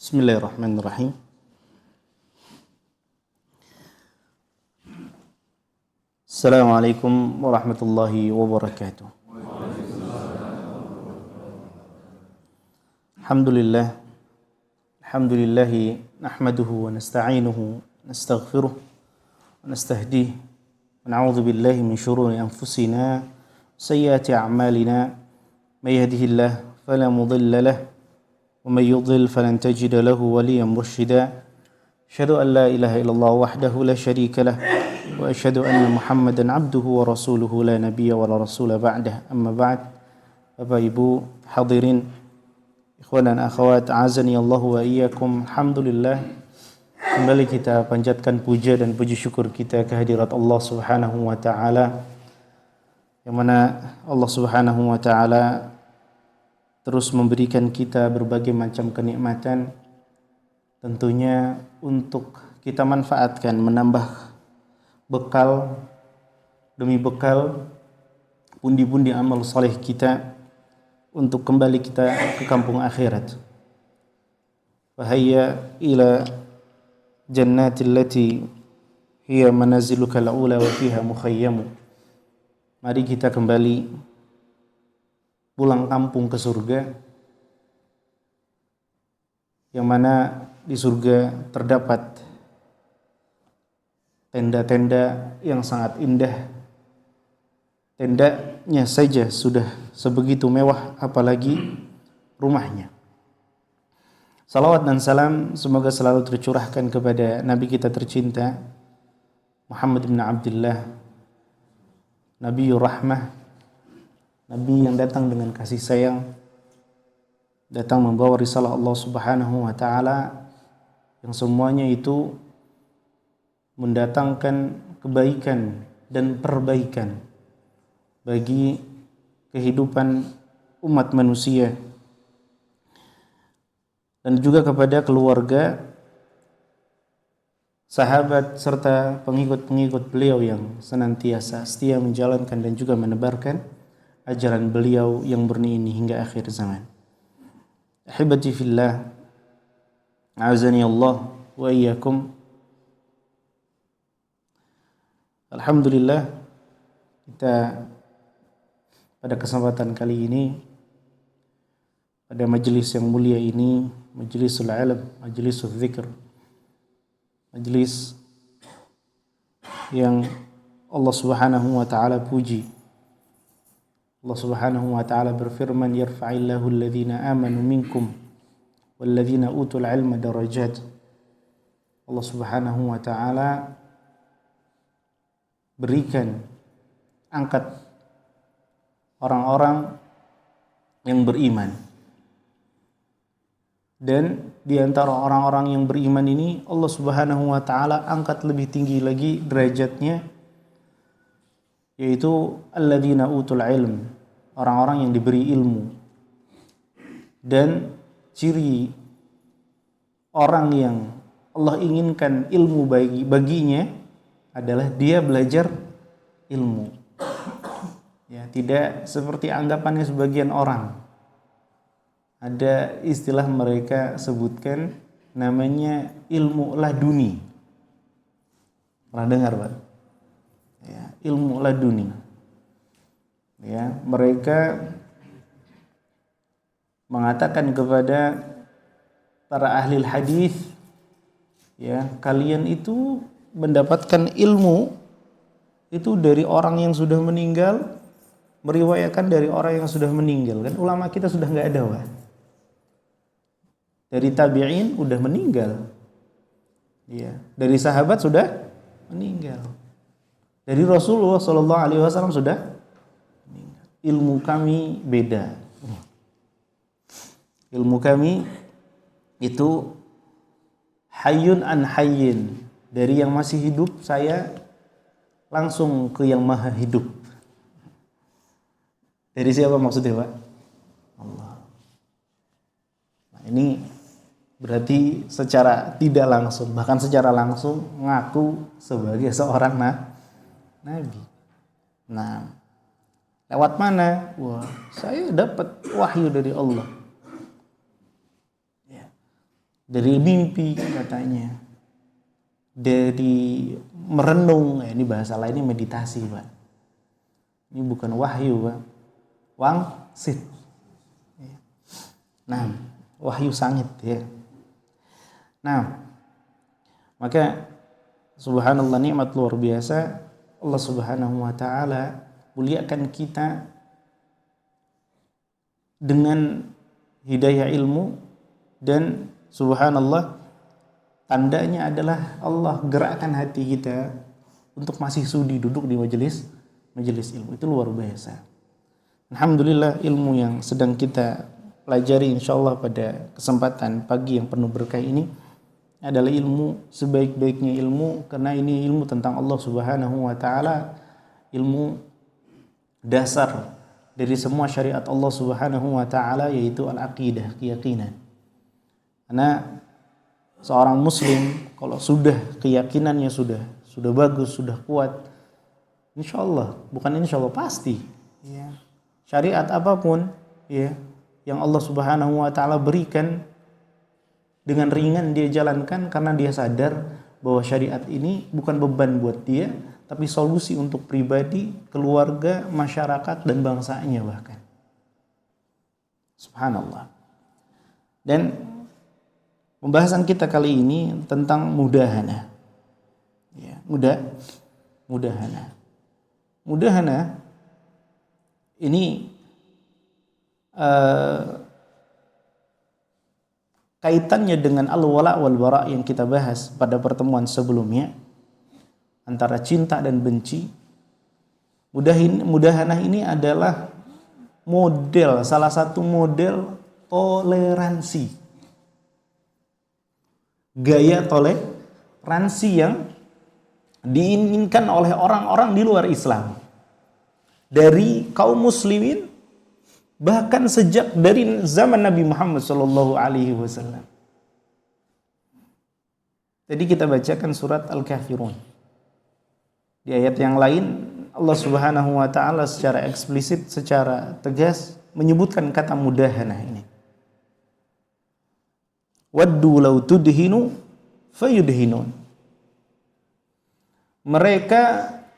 Bismillahirrahmanirrahim. Assalamualaikum warahmatullahi wabarakatuh. Alhamdulillah. Alhamdulillahi nahmaduhu wa nasta'inuhu wa nastaghfiruh wa nastahdihi wa na'udzu billahi min shururi anfusina wa sayyiati a'malina. May yahdihillahu fala mudilla lahu ومن يضلل فلن تجد له وليا مرشدا أشهد أن لا إله إلا الله وحده لا شريك له وأشهد أن محمدا عبده ورسوله لا نبي ولا رسول بعده أما بعد Bapak Ibu hadirin ikhwan dan akhwat azani Allah wa iyyakum. Alhamdulillah, kembali kita panjatkan puja dan puji syukur kita kehadirat Allah Subhanahu wa taala, yang mana Allah Subhanahu wa taala terus memberikan kita berbagai macam kenikmatan, tentunya untuk kita manfaatkan, menambah bekal demi bekal, pundi-pundi amal saleh kita untuk kembali kita ke kampung akhirat. Fahayya ila jannatil lati hiya manaziluka al-ula wa fiha mukhayyamu. Mari kita kembali pulang kampung ke surga, yang mana di surga terdapat tenda-tenda yang sangat indah. Tendanya saja sudah sebegitu mewah, apalagi rumahnya. Salawat dan salam semoga selalu tercurahkan kepada Nabi kita tercinta Muhammad bin Abdullah, Nabiyur Rahmah, Nabi yang datang dengan kasih sayang, datang membawa risalah Allah Subhanahu wa taala, yang semuanya itu mendatangkan kebaikan dan perbaikan bagi kehidupan umat manusia, dan juga kepada keluarga, sahabat serta pengikut-pengikut beliau yang senantiasa setia menjalankan dan juga menebarkan ajaran beliau yang murni ini hingga akhir zaman. Ahibati fillah, a'azani Allah wa iyyakum. Alhamdulillah, kita pada kesempatan kali ini, pada majelis yang mulia ini, majelisul ilm, majelisul dzikr, majelis yang Allah Subhanahu wa taala puji. Allah Subhanahu wa taala berfirman, yarfa'illahu alladhina amanu minkum walladhina utul ilma darajat. Allah Subhanahu wa taala berikan, angkat orang-orang yang beriman. Dan di antara orang-orang yang beriman ini, Allah Subhanahu wa taala angkat lebih tinggi lagi derajatnya, yaitu alladzina utul ilm, orang-orang yang diberi ilmu. Dan ciri orang yang Allah inginkan ilmu baginya adalah dia belajar ilmu. Ya, tidak seperti anggapannya sebagian orang. Ada istilah mereka sebutkan namanya ilmu laduni. Pernah dengar, Pak? Ya, ilmu laduni. Ya, mereka mengatakan kepada para ahli hadis Ya, kalian itu mendapatkan ilmu itu dari orang yang sudah meninggal, meriwayatkan dari orang yang sudah meninggal. Kan ulama kita sudah nggak ada, Pak. Dari tabi'in udah meninggal. Ya, dari sahabat sudah meninggal. Dari Rasulullah Shallallahu Alaihi Wasallam sudah meninggal. Ilmu kami beda. Ilmu kami itu hayyun an hayyin, dari yang masih hidup saya langsung ke yang maha hidup. Dari siapa maksudnya, Pak? Allah. Nah, ini berarti secara tidak langsung, bahkan secara langsung ngaku sebagai seorang nabi. Nah, lewat mana? Wah, saya dapat wahyu dari Allah. Ya. Dari mimpi katanya. Dari merenung, ini bahasa lainnya meditasi, Pak. Ini bukan wahyu, Pak. Wangsit. Nah, wahyu sangit ya. Nah, maka subhanallah, nikmat luar biasa Allah Subhanahu wa taala muliakan kita dengan hidayah ilmu, dan subhanallah tandanya adalah Allah gerakkan hati kita untuk masih sudi duduk di majelis ilmu. Itu luar biasa. Alhamdulillah, ilmu yang sedang kita pelajari insyaallah pada kesempatan pagi yang penuh berkah ini adalah ilmu sebaik-baiknya ilmu, karena ini ilmu tentang Allah Subhanahu wa taala, ilmu dasar dari semua syariat Allah Subhanahu wa taala, yaitu al-aqidah, keyakinan. Karena seorang muslim kalau sudah keyakinannya sudah bagus, sudah kuat, insyaallah, bukan insyaallah, pasti ya, syariat apapun ya yang Allah Subhanahu wa taala berikan, dengan ringan dia jalankan, karena dia sadar bahwa syariat ini bukan beban buat dia, tapi solusi untuk pribadi, keluarga, masyarakat, dan bangsanya bahkan. Subhanallah. Dan pembahasan kita kali ini tentang mudahana. Ya, mudahana. Mudahana ini kaitannya dengan al-wala wal bara yang kita bahas pada pertemuan sebelumnya, antara cinta dan benci. Mudahanah ini adalah model, salah satu model toleransi, gaya toleransi yang diinginkan oleh orang-orang di luar Islam, dari kaum muslimin, bahkan sejak dari zaman Nabi Muhammad sallallahu alaihi wasallam. Jadi kita bacakan surat Al-Kafirun. Di ayat yang lain Allah Subhanahu wa taala secara eksplisit, secara tegas menyebutkan kata mudahanah ini. Waddu law tudhinu fayudhinun. Mereka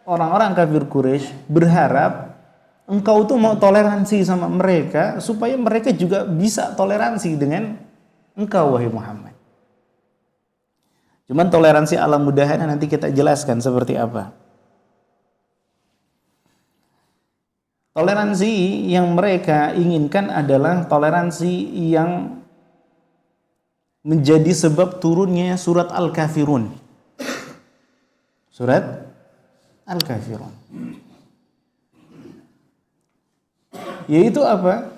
orang-orang kafir Quraisy berharap engkau tuh mau toleransi sama mereka supaya mereka juga bisa toleransi dengan engkau, wahai Muhammad. Cuman toleransi ala mudahanah nanti kita jelaskan seperti apa. Toleransi yang mereka inginkan adalah toleransi yang menjadi sebab turunnya surat Al-Kafirun. Surat Al-Kafirun. Yaitu apa?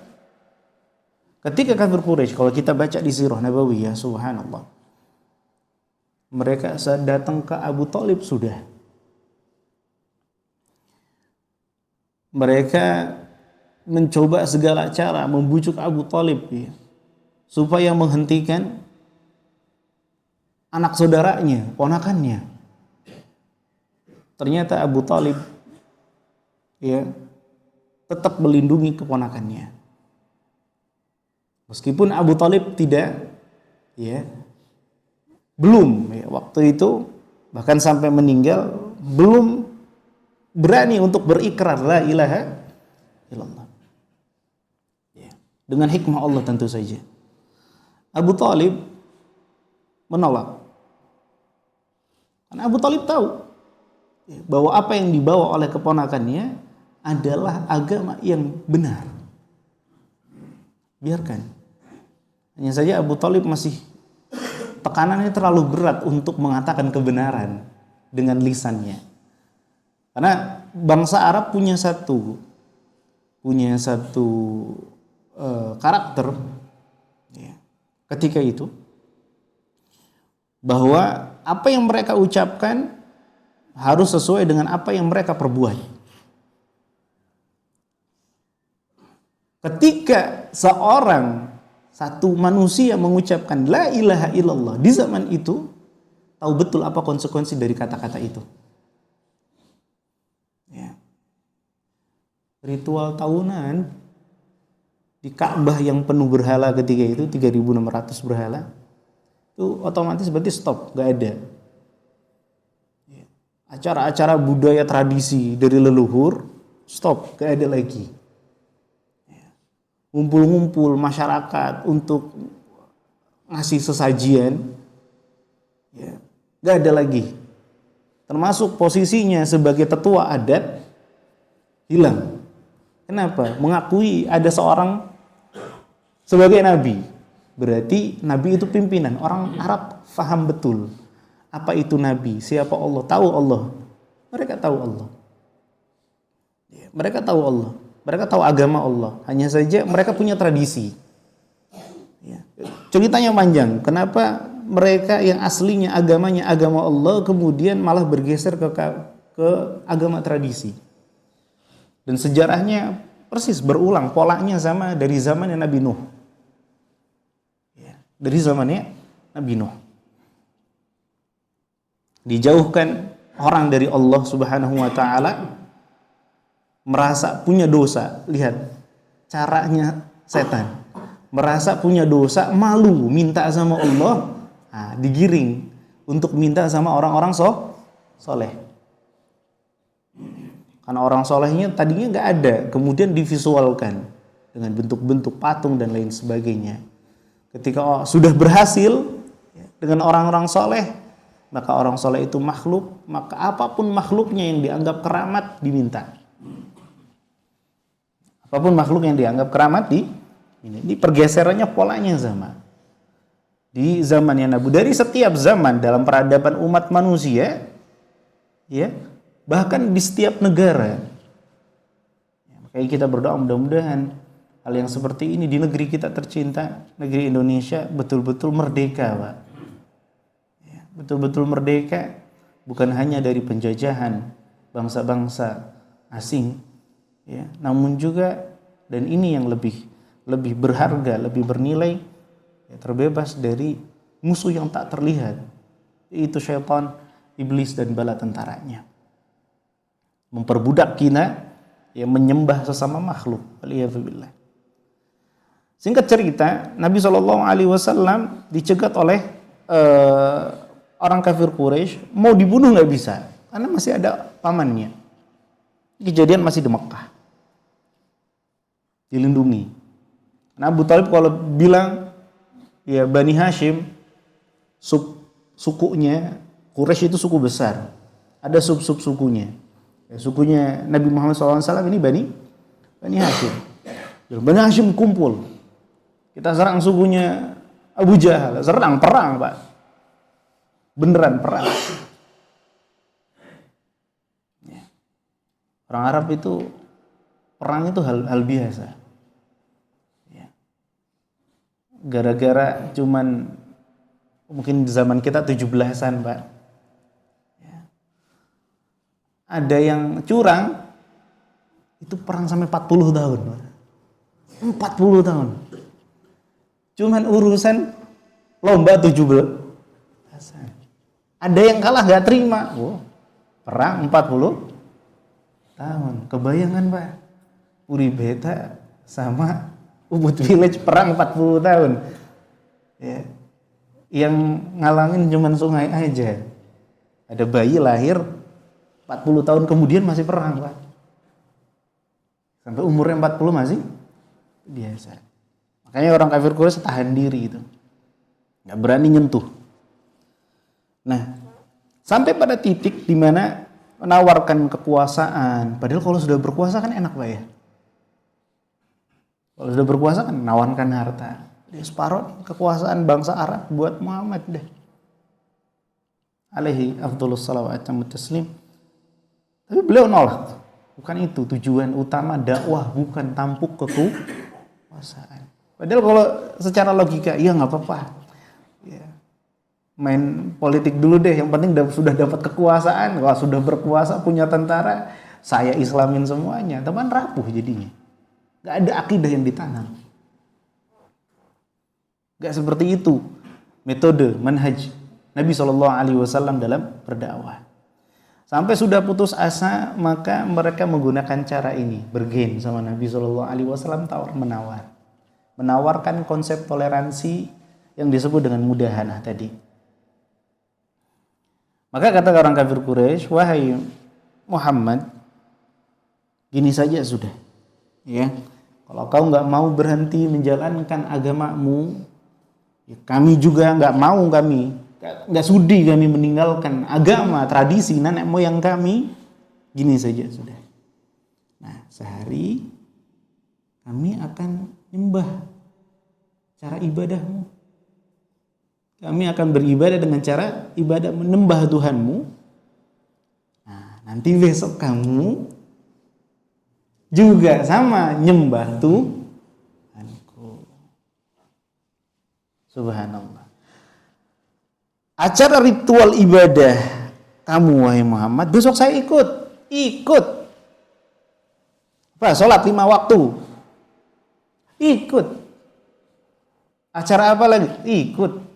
Ketika kafir Quraisy, kalau kita baca di sirah Nabawiyah, subhanallah, mereka saat datang ke Abu Thalib sudah. Mereka mencoba segala cara membujuk Abu Thalib ya, supaya menghentikan anak saudaranya, ponakannya. Ternyata Abu Thalib ya tetap melindungi keponakannya. Meskipun Abu Thalib tidak belum waktu itu, bahkan sampai meninggal belum berani untuk berikrar la ilaha illallah. Dengan hikmah Allah tentu saja. Abu Thalib menolak. Karena Abu Thalib tahu bahwa apa yang dibawa oleh keponakannya adalah agama yang benar. Biarkan. Hanya saja Abu Thalib masih tekanannya terlalu berat untuk mengatakan kebenaran dengan lisannya. Karena bangsa Arab punya satu karakter ya, ketika itu bahwa apa yang mereka ucapkan harus sesuai dengan apa yang mereka perbuat. Ketika satu manusia mengucapkan la ilaha illallah di zaman itu, tahu betul apa konsekuensi dari kata-kata itu. Ya. Ritual tahunan di Ka'bah yang penuh berhala ketika itu 3.600 berhala itu otomatis berarti stop, gak ada. Ya. Acara-acara budaya tradisi dari leluhur stop, gak ada lagi. Ya. Ngumpul-ngumpul masyarakat untuk ngasih sesajian, ya, gak ada lagi. Termasuk posisinya sebagai tetua adat hilang. Kenapa? Mengakui ada seorang sebagai nabi. Berarti nabi itu pimpinan. Orang Arab faham betul apa itu nabi, siapa Allah, tahu Allah. Mereka tahu Allah. Mereka tahu Allah. Mereka tahu agama Allah. Hanya saja mereka punya tradisi. Ceritanya panjang. Kenapa mereka yang aslinya agamanya agama Allah kemudian malah bergeser ke agama tradisi? Dan sejarahnya persis berulang, polanya sama dari zamannya Nabi Nuh. Ya, dari zamannya Nabi Nuh. Dijauhkan orang dari Allah Subhanahu wa taala, merasa punya dosa. Lihat caranya setan. Merasa punya dosa, malu minta sama Allah, digiring untuk minta sama orang-orang soleh. Karena orang solehnya tadinya nggak ada, kemudian divisualkan dengan bentuk-bentuk patung dan lain sebagainya. Ketika sudah berhasil dengan orang-orang soleh, maka orang soleh itu makhluk, maka apapun makhluknya yang dianggap keramat diminta. Apapun makhluk yang dianggap keramat ini pergeserannya polanya sama. Di zamannya Nabi, dari setiap zaman dalam peradaban umat manusia, ya. Bahkan di setiap negara. Makanya kita berdoa mudah-mudahan hal yang seperti ini di negeri kita tercinta, negeri Indonesia betul-betul merdeka, Pak. Ya, betul-betul merdeka, bukan hanya dari penjajahan bangsa-bangsa asing, ya, namun juga, dan ini yang lebih berharga, lebih bernilai, ya, terbebas dari musuh yang tak terlihat, yaitu syaitan, iblis dan bala tentaranya. Memperbudak kita, yang menyembah sesama makhluk. Waliyadzubillah. Singkat cerita, Nabi SAW dicegat oleh orang kafir Quraisy, mau dibunuh nggak bisa, karena masih ada pamannya. Kejadian masih di Mekah, dilindungi. Nah, Abu Thalib kalau bilang, ya Bani Hashim, sukunya Quraisy itu suku besar, ada sub-sub sukunya. Ya, sukunya Nabi Muhammad SAW ini Bani Hashim. Bani Hashim kumpul, kita serang sukunya Abu Jahal, serang, perang, Pak. Beneran perang. Ya. Orang Arab itu perang itu hal biasa. Ya. Gara-gara cuman mungkin di zaman kita 17-an, Pak. Ada yang curang, itu perang sampai 40 tahun. 40 tahun. Cuman urusan lomba 17. Ada yang kalah gak terima. Perang 40 tahun. Kebayangan, Pak. Uri Beta sama Ubud Village perang 40 tahun. Ya. Yang ngalangin cuman sungai aja. Ada bayi lahir 40 tahun kemudian masih perang, Pak. Sampai umurnya 40 masih biasa. Makanya orang kafir Quraisy tahan diri itu. Nggak berani nyentuh. Nah, Sampai pada titik di mana menawarkan kekuasaan. Padahal kalau sudah berkuasa kan enak Pak ya. Kalau sudah berkuasa kan menawarkan harta. Dia separuh kekuasaan bangsa Arab buat Muhammad deh. Alaihi afdhalus salawat wa taslim. Tapi beliau nolak. Bukan itu tujuan utama dakwah, bukan tampuk kekuasaan. Padahal kalau secara logika, ya nggak apa-apa. Ya. Main politik dulu deh, yang penting sudah dapat kekuasaan. Kalau sudah berkuasa, punya tentara, saya islamin semuanya. Teman rapuh jadinya. Nggak ada akidah yang ditanam. Nggak seperti itu metode, manhaj Nabi SAW dalam berdakwah. Sampai sudah putus asa, maka mereka menggunakan cara ini, bergen sama Nabi SAW, tawar-menawar. Menawarkan konsep toleransi yang disebut dengan mudahanah tadi. Maka kata orang kafir Quraisy, wahai Muhammad, gini saja sudah. Ya, kalau kau nggak mau berhenti menjalankan agamamu, ya kami juga nggak mau, nggak sudi kami meninggalkan agama, tradisi nenek moyang kami. Gini saja sudah. Nah, sehari kami akan nyembah cara ibadahmu. Kami akan beribadah dengan cara ibadah menyembah Tuhanmu. Nah, nanti besok kamu juga sama nyembah Tuhanku. Subhanallah. Acara ritual ibadah kamu wahai Muhammad, besok saya ikut. Apa? Sholat 5 waktu. Ikut. Acara apa lagi? Ikut.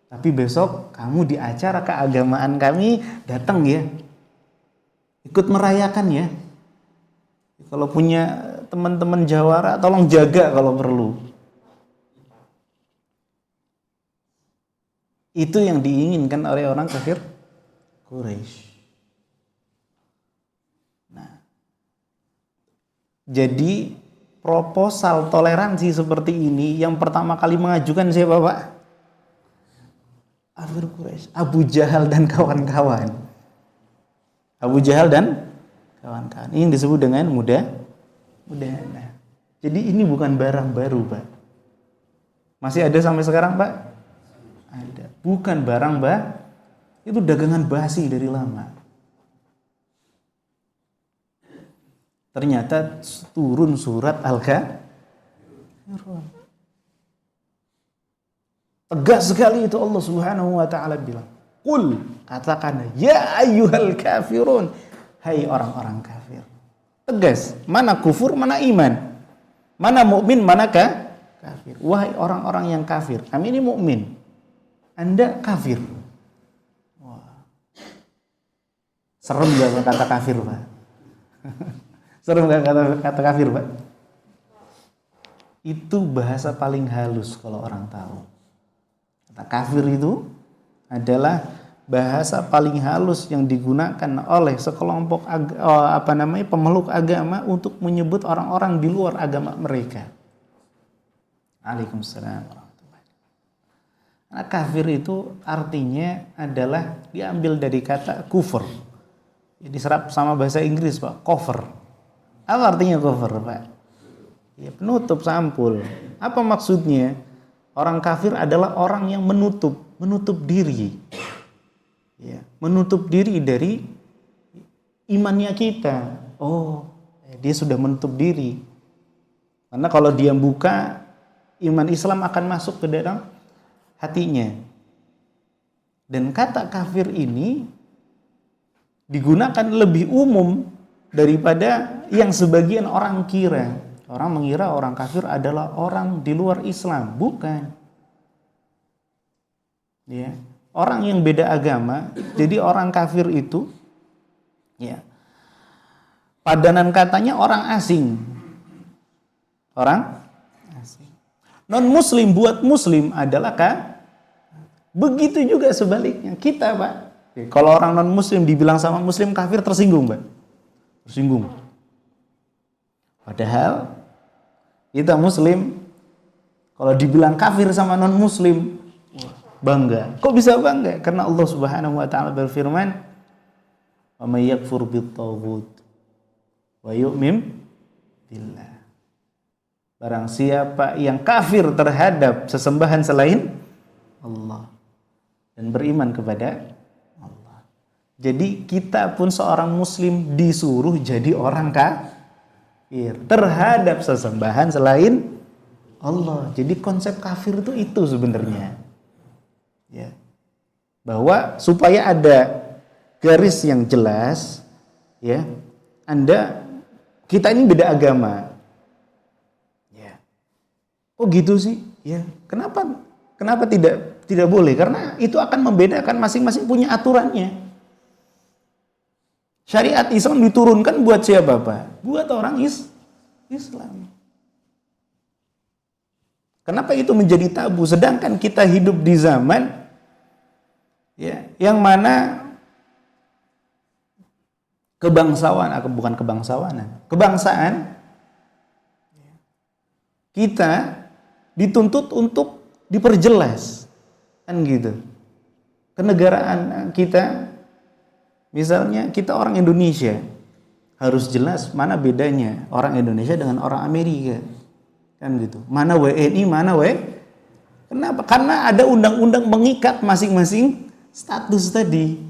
Tapi besok kamu di acara keagamaan kami datang ya. Ikut merayakan ya. Kalau punya teman-teman jawara, tolong jaga kalau perlu. Itu yang diinginkan oleh orang kafir Quraisy. Nah, jadi proposal toleransi seperti ini yang pertama kali mengajukan siapa Pak? Kafir Quraisy, Abu Jahal dan kawan-kawan. Abu Jahal dan kawan-kawan. Ini disebut dengan mudahanah. Jadi ini bukan barang baru Pak. Masih ada sampai sekarang Pak? Ada. Bukan barang itu dagangan basi dari lama. Ternyata turun surat Al-Kafirun. Tegas sekali itu Allah Subhanahu wa taala bilang, "Qul," katakan, "ya ayyuhal kafirun," hai orang-orang kafir. Tegas, mana kufur, mana iman. Mana mukmin, mana kafir. Wahai orang-orang yang kafir, kami ini mukmin. Anda kafir. Wah. Serem gak kata kafir, Pak? Serem gak kata kafir, Pak? Itu bahasa paling halus kalau orang tahu. Kata kafir itu adalah bahasa paling halus yang digunakan oleh sekelompok pemeluk agama untuk menyebut orang-orang di luar agama mereka. Waalaikumsalam. Karena kafir itu artinya adalah diambil dari kata kufur. Diserap sama bahasa Inggris Pak, cover. Apa artinya cover Pak? Ya, penutup, sampul. Apa maksudnya? Orang kafir adalah orang yang menutup diri. Ya, menutup diri dari imannya kita. Oh, dia sudah menutup diri. Karena kalau dia buka, iman Islam akan masuk ke dalam hatinya. Dan kata kafir ini digunakan lebih umum daripada yang sebagian orang kira. Orang mengira orang kafir adalah orang di luar Islam. Bukan. Ya, orang yang beda agama. Jadi orang kafir itu, ya, padanan katanya orang asing. Orang asing. Non muslim buat muslim adalah begitu juga sebaliknya. Kita Pak, kalau orang non muslim dibilang sama muslim kafir, tersinggung Pak. Tersinggung. Padahal kita muslim, kalau dibilang kafir sama non muslim, bangga. Kok bisa bangga? Karena Allah Subhanahu wa taala berfirman, "Wa may yakfur bit-taghut wa yu'min billah." Barang siapa yang kafir terhadap sesembahan selain Allah dan beriman kepada Allah. Jadi kita pun seorang muslim disuruh jadi orang kafir terhadap sesembahan selain Allah. Jadi konsep kafir itu sebenarnya. Ya. Bahwa supaya ada garis yang jelas, ya. Kita ini beda agama. Ya. Oh gitu sih? Ya. Kenapa tidak boleh? Karena itu akan membedakan, masing-masing punya aturannya. Syariat Islam diturunkan buat siapa, Pak? Buat orang Islam. Kenapa itu menjadi tabu? Sedangkan kita hidup di zaman ya, yang mana kebangsaan kita dituntut untuk diperjelas, kan gitu. Kenegaraan kita, misalnya kita orang Indonesia, harus jelas mana bedanya orang Indonesia dengan orang Amerika. Kan gitu. Mana WNI, mana Kenapa? Karena ada undang-undang mengikat masing-masing status tadi.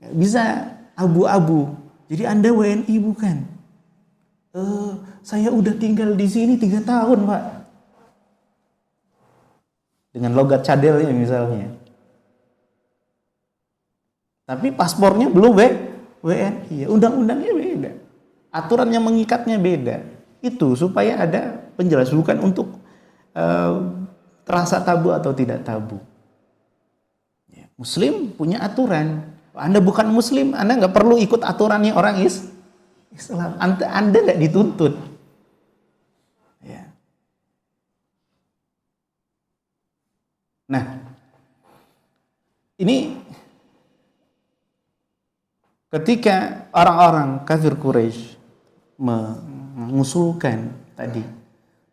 Nggak bisa abu-abu. Jadi Anda WNI bukan? Saya udah tinggal di sini 3 tahun, Pak. Dengan logat cadelnya misalnya. Tapi paspornya belum WNI. Undang-undangnya beda. Aturan yang mengikatnya beda. Itu supaya ada penjelasan, bukan untuk terasa tabu atau tidak tabu. Ya, Muslim punya aturan. Anda bukan Muslim, Anda nggak perlu ikut aturannya orang Islam. Anda nggak dituntut. Ya. Nah, ini ketika orang-orang kafir Quraisy mengusulkan tadi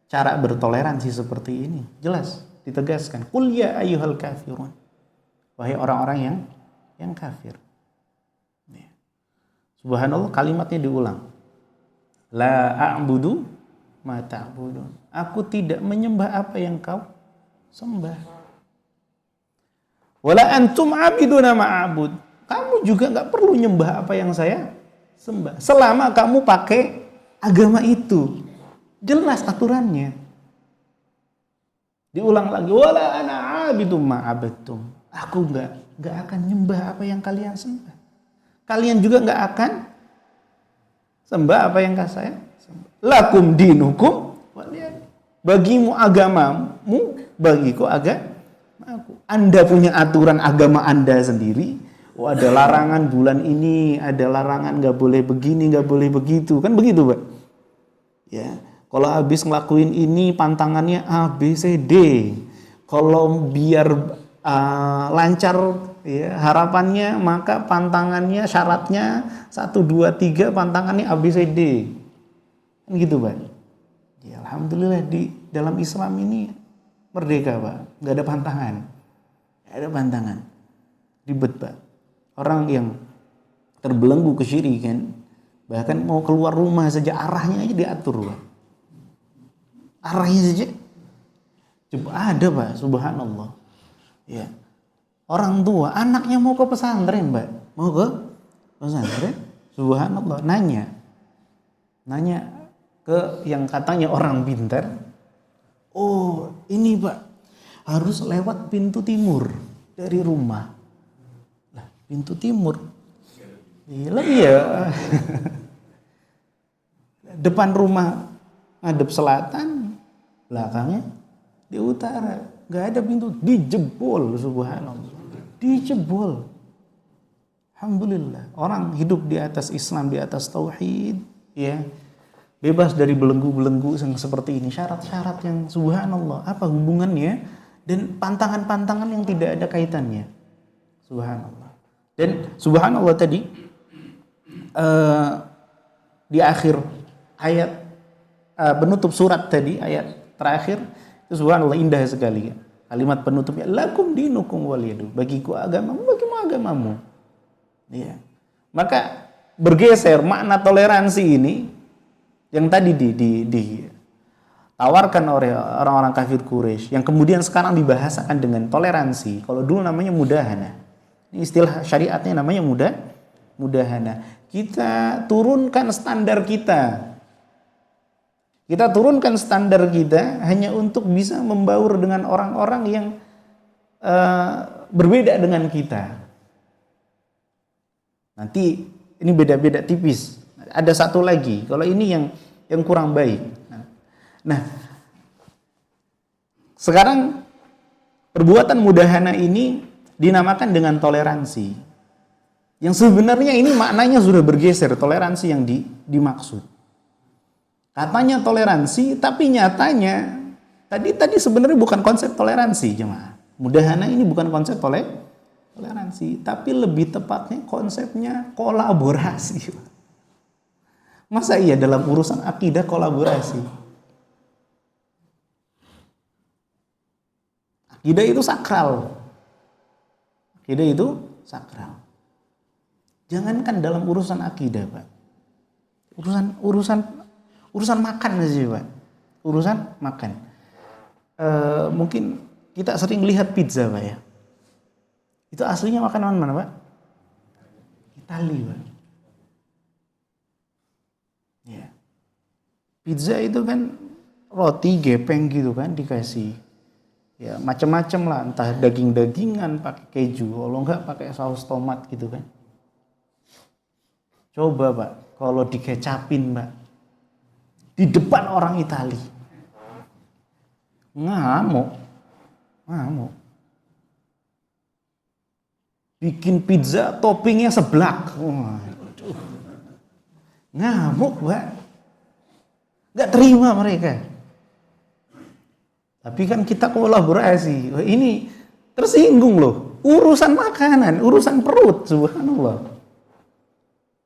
cara bertoleransi seperti ini, jelas ditegaskan, qul ya ayyuhal kafirun, wahai orang-orang yang kafir. Ya. Subhanallah, kalimatnya diulang, la a'budu ma ta'budun, aku tidak menyembah apa yang kau sembah, wala antum abiduna ma'abud, kamu juga nggak perlu nyembah apa yang saya sembah selama kamu pakai agama itu. Jelas aturannya. Diulang lagi, wala ana abidum ma abadtum, aku nggak akan nyembah apa yang kalian sembah, kalian juga nggak akan sembah apa yang saya sembah. Lakum dinukum waliyadin, bagimu agamamu, bagiku agamaku. Anda punya aturan agama Anda sendiri. Oh, ada larangan bulan ini, ada larangan nggak boleh begini, nggak boleh begitu, kan begitu, Pak? Ya, kalau habis ngelakuin ini pantangannya A, B, C, D. Kalau biar lancar ya, harapannya, maka pantangannya, syaratnya 1, 2, 3, pantangannya A, B, C, D. Kan gitu, Pak? Ya, alhamdulillah di dalam Islam ini merdeka, Pak. Nggak ada pantangan. Nggak ada pantangan. Ribet, Pak. Orang yang terbelenggu kesyirikan, bahkan mau keluar rumah saja arahnya aja diatur, Pak. Arahnya saja coba ada, Pak, subhanallah. Ya. Orang tua, anaknya mau ke pesantren, Pak. Mau ke pesantren, subhanallah, nanya ke yang katanya orang pintar. Oh, ini, Pak, harus lewat pintu timur dari rumah. Lah, pintu timur. Iya. Depan rumah ngadep selatan, belakangnya di utara. Gak ada pintu, dijebol, subhanallah. Dijebol. Alhamdulillah. Orang hidup di atas Islam, di atas tauhid, ya. Bebas dari belenggu-belenggu yang seperti ini. Syarat-syarat yang subhanallah, apa hubungannya dan pantangan-pantangan yang tidak ada kaitannya. Subhanallah. Dan subhanallah tadi di akhir ayat penutup surat tadi, ayat terakhir itu subhanallah indah sekali. Kalimat penutupnya lakum dinukum waliyadu. Bagiku agamamu, bagimu agamamu. Ya. Maka bergeser makna toleransi ini yang tadi ditawarkan oleh orang-orang kafir Quraisy, yang kemudian sekarang dibahasakan dengan toleransi. Kalau dulu namanya mudahana. Ini istilah syariatnya namanya mudahana. Kita turunkan standar kita. Kita turunkan standar kita hanya untuk bisa membaur dengan orang-orang yang berbeda dengan kita. Nanti ini beda-beda tipis. Ada satu lagi. Kalau ini yang kurang baik. Nah, sekarang perbuatan mudahana ini dinamakan dengan toleransi. Yang sebenarnya ini maknanya sudah bergeser, toleransi yang dimaksud. Katanya toleransi, tapi nyatanya tadi sebenarnya bukan konsep toleransi, jemaah. Mudahana ini bukan konsep toleransi, tapi lebih tepatnya konsepnya kolaborasi. Masa iya dalam urusan akidah kolaborasi? Akidah itu sakral. Akidah itu sakral. Jangankan dalam urusan akidah, Pak. Urusan makan aja, Pak. Urusan makan. Mungkin kita sering lihat pizza, Pak ya. Itu aslinya makanan mana, Pak? Itali, Pak. Ya. Pizza itu kan roti gepeng gitu kan dikasih. Ya, macam-macam lah, entah daging-dagingan pakai keju, kalau enggak pakai saus tomat gitu kan. Coba, Pak, kalau dikecapin, Pak, di depan orang Itali, ngamuk. Bikin pizza toppingnya seblak, waduh, ngamuk, Pak, nggak terima mereka. Tapi kan kita kolaborasi, wah, ini tersinggung loh, urusan makanan, urusan perut, subhanallah.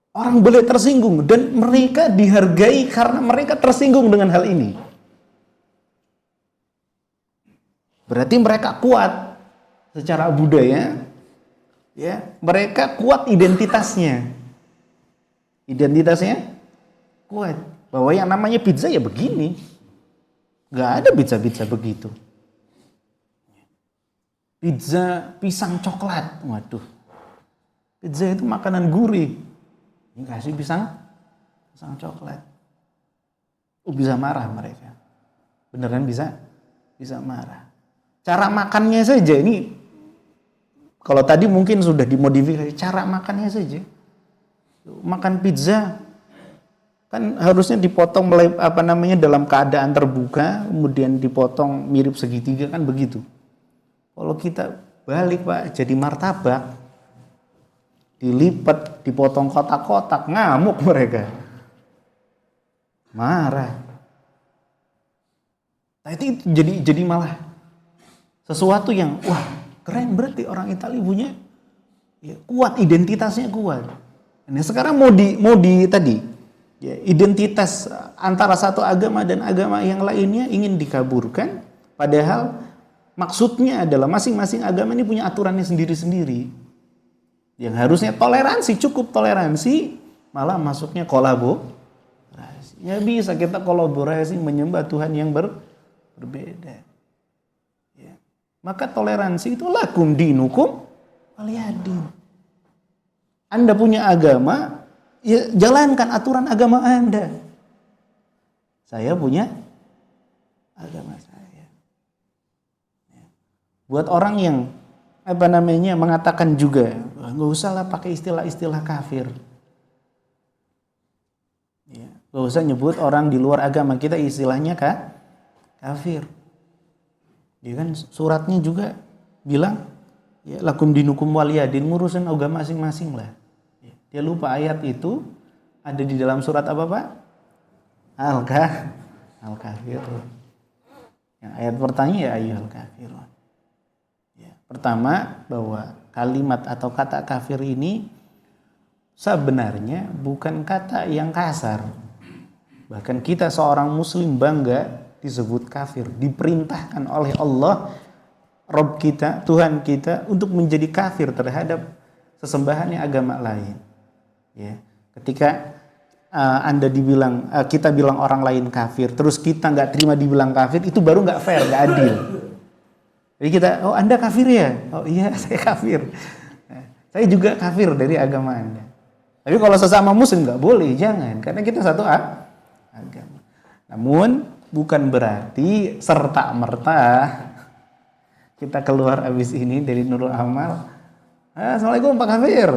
Orang boleh tersinggung dan mereka dihargai karena mereka tersinggung dengan hal ini. Berarti mereka kuat secara budaya, ya. Mereka kuat identitasnya. Identitasnya kuat. Bahwa yang namanya pizza ya begini. Gak ada pizza-pizza begitu. Pizza pisang coklat, waduh. Pizza itu makanan gurih. Ini kasih pisang coklat. Bisa marah mereka. Beneran bisa marah. Cara makannya saja ini, kalau tadi mungkin sudah dimodifikasi, cara makannya saja. Makan pizza kan harusnya dipotong dalam keadaan terbuka, kemudian dipotong mirip segitiga kan begitu. Kalau kita balik, Pak, jadi martabak, dilipat, dipotong kotak-kotak, ngamuk mereka. Marah. Nah, itu jadi malah sesuatu yang wah, keren, berarti orang Italia punya ya, kuat, identitasnya kuat. Ini sekarang mau di tadi ya, identitas antara satu agama dan agama yang lainnya ingin dikaburkan, padahal maksudnya adalah masing-masing agama ini punya aturannya sendiri-sendiri. Yang harusnya toleransi, cukup toleransi, malah masuknya kolaborasi. Ya bisa kita kolaborasi menyembah Tuhan yang berbeda. Ya. Maka toleransi itu lakum dinukum waliyadin. Anda punya agama, ya jalankan aturan agama Anda. Saya punya agama saya. Ya. Buat orang yang mengatakan juga, nggak usah lah pakai istilah-istilah kafir. Ya, nggak usah nyebut orang di luar agama kita istilahnya kafir. Dia kan suratnya juga bilang, ya, lakum dinukum waliyadin, ngurusin agama masing-masing lah. Ya, dia lupa ayat itu ada di dalam surat apa, Pak? Al-Kafir. Yang ayat pertanyaan ya ayyuhal kafirun. Pertama, bahwa kalimat atau kata kafir ini sebenarnya bukan kata yang kasar. Bahkan kita seorang muslim bangga disebut kafir. Diperintahkan oleh Allah Rob kita, Tuhan kita untuk menjadi kafir terhadap sesembahannya agama lain. Ya. Ketika Anda dibilang, kita bilang orang lain kafir, terus kita nggak terima dibilang kafir, itu baru nggak fair, nggak adil. Jadi kita, oh Anda kafir ya? Oh iya, saya kafir. Saya juga kafir dari agama Anda. Tapi kalau sesama muslim nggak boleh, jangan. Karena kita satu agama. Namun bukan berarti serta-merta kita keluar abis ini dari Nurul Amal, Assalamualaikum Pak Kafir.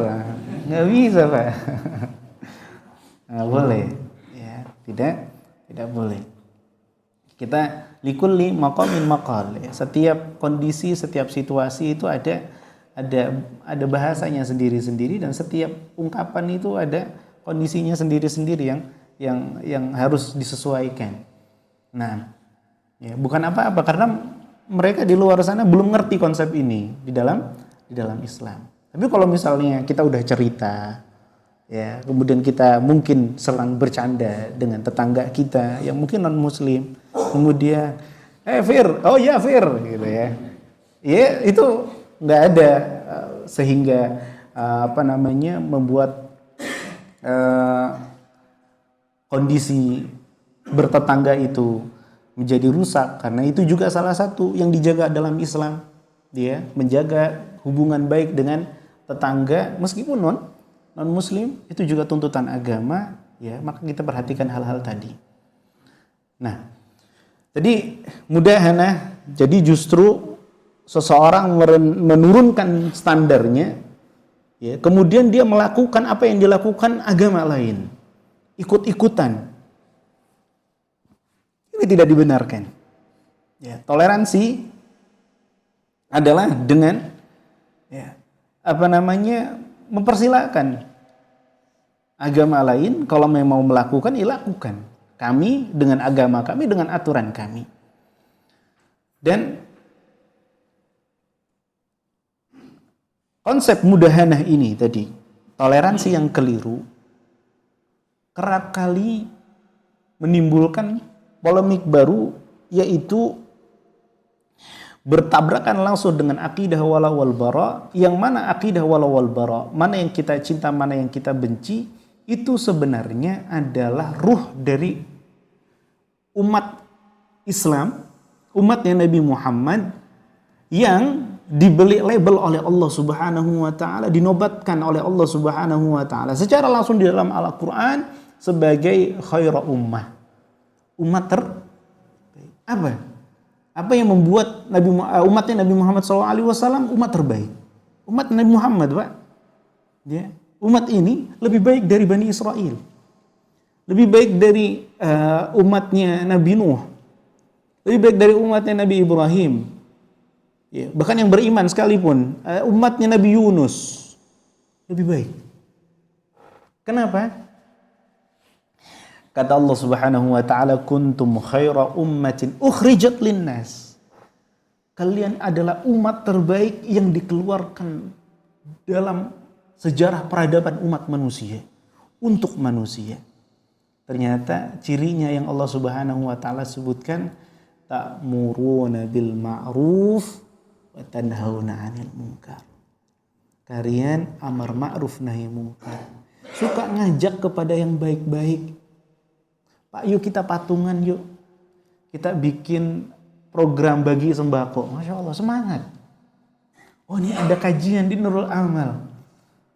Nggak bisa Pak. Nggak boleh. Ya, tidak boleh. Kita likulli maqamin maqal. Ya. Setiap kondisi, setiap situasi itu ada bahasanya sendiri-sendiri, dan setiap ungkapan itu ada kondisinya sendiri-sendiri yang harus disesuaikan. Nah, ya, bukan apa-apa karena mereka di luar sana belum ngerti konsep ini di dalam Islam. Tapi kalau misalnya kita udah cerita, ya, kemudian kita mungkin serang bercanda dengan tetangga kita yang mungkin non muslim, kemudian Fir, oh ya Fir, gitu ya. Ya itu nggak ada sehingga membuat kondisi bertetangga itu menjadi rusak, karena itu juga salah satu yang dijaga dalam Islam, dia menjaga hubungan baik dengan tetangga meskipun non muslim, itu juga tuntutan agama, ya, maka kita perhatikan hal-hal tadi. Nah, jadi mudahana, jadi justru seseorang menurunkan standarnya, ya, kemudian dia melakukan apa yang dilakukan agama lain, ikut-ikutan. Ini tidak dibenarkan. Ya, toleransi adalah dengan mempersilakan agama lain kalau memang mau melakukan, ya lakukan. Kami dengan agama kami, dengan aturan kami. Dan konsep mudahanah ini tadi, toleransi yang keliru, kerap kali menimbulkan polemik baru, yaitu bertabrakan langsung dengan akidah wala wal bara, yang mana akidah wala wal bara, mana yang kita cinta, mana yang kita benci, itu sebenarnya adalah ruh dari umat Islam, umatnya Nabi Muhammad, yang dibeli label oleh Allah Subhanahu wa taala, dinobatkan oleh Allah Subhanahu wa taala secara langsung di dalam Al-Qur'an sebagai khaira ummah. Umat terbaik. Apa yang membuat umatnya Nabi Muhammad SAW umat terbaik? Umat Nabi Muhammad, Pak. Ya. Umat ini lebih baik dari Bani Israel. Lebih baik dari umatnya Nabi Nuh. Lebih baik dari umatnya Nabi Ibrahim. Ya. Bahkan yang beriman sekalipun, umatnya Nabi Yunus lebih baik. Kenapa? Kata Allah Subhanahu wa taala, kuntum khaira ummatin ukhrijat linnas. Kalian adalah umat terbaik yang dikeluarkan dalam sejarah peradaban umat manusia, untuk manusia. Ternyata cirinya yang Allah Subhanahu wa taala sebutkan, ta'muruna bil ma'ruf wa tanhauna 'anil munkar. Kalian amar ma'ruf nahi munkar. Suka ngajak kepada yang baik-baik. Pak, yuk kita patungan yuk. Kita bikin program bagi sembako. Masya Allah, semangat. Oh, ini ada kajian di Nurul Amal.